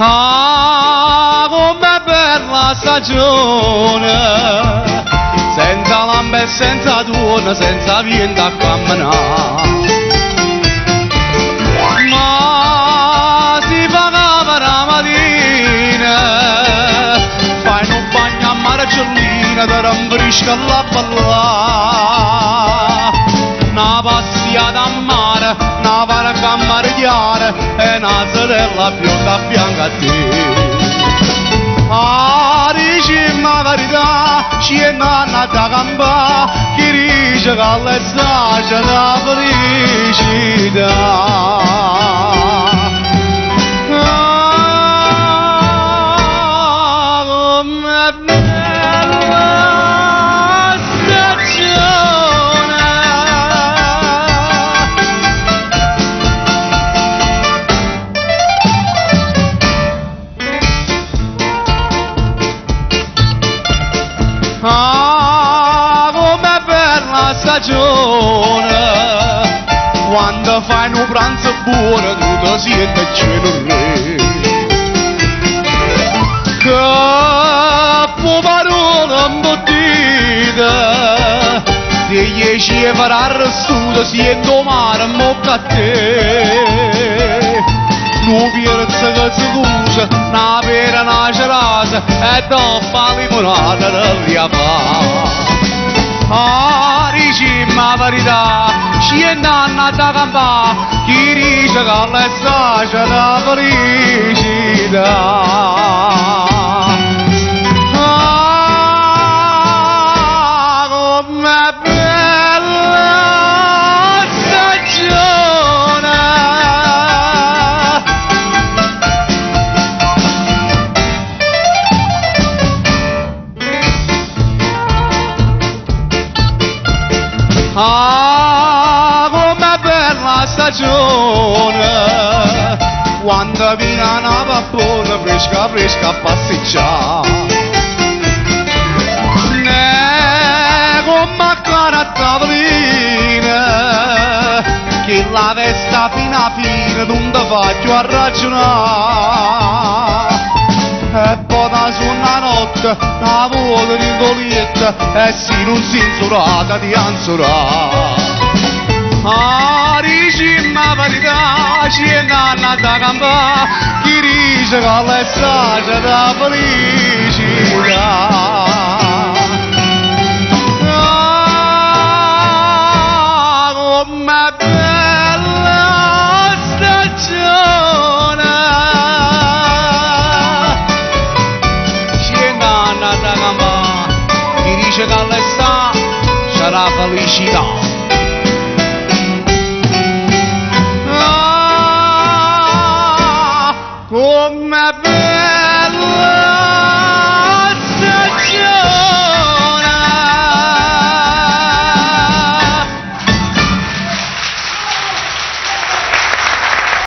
Ah, com'è bella stagione, senza lampe e senza tuono, senza vento a camminare. Ma si fa la mattina, fai un bagno a mare gellina, ti rambrisca la ballare. Una passeggiata a mare, una barca a mare chiara e una sorella bionda bianca a te. Ah, dici la verità, c'è una da gamba, chi dice che all'estate la felicità. Ah, com'è bella stagione, quando fai un pranzo buono tu ti senti il cielo re. Che parole imbottite, di 10 farà arrestuto, sento mare mocca a te. Nu pierză că țăgușă, n-a pera, n-a șerasă, e dopo limonata del riava. Arici ma verità, și e nanna da campa, chi dice che l'estate da felicità. Ah, com'è bella stagione. Ah, com'è bella stagione, quando viene una vapore fresca fresca a passeggiare. Come a cara a tavolina, che la vesta fino a fine non ti faccio a ragionare. E poi da su una notte, la voce di Golietta, e si non si insurata di ansurare. Ah, dici la verità, c'è nanna da campa, chi dice che l'estate da felicità. Ah, com'è bella stagione, c'è nanna da campa, chi dice che l'estate sarà felicità. Com'è bella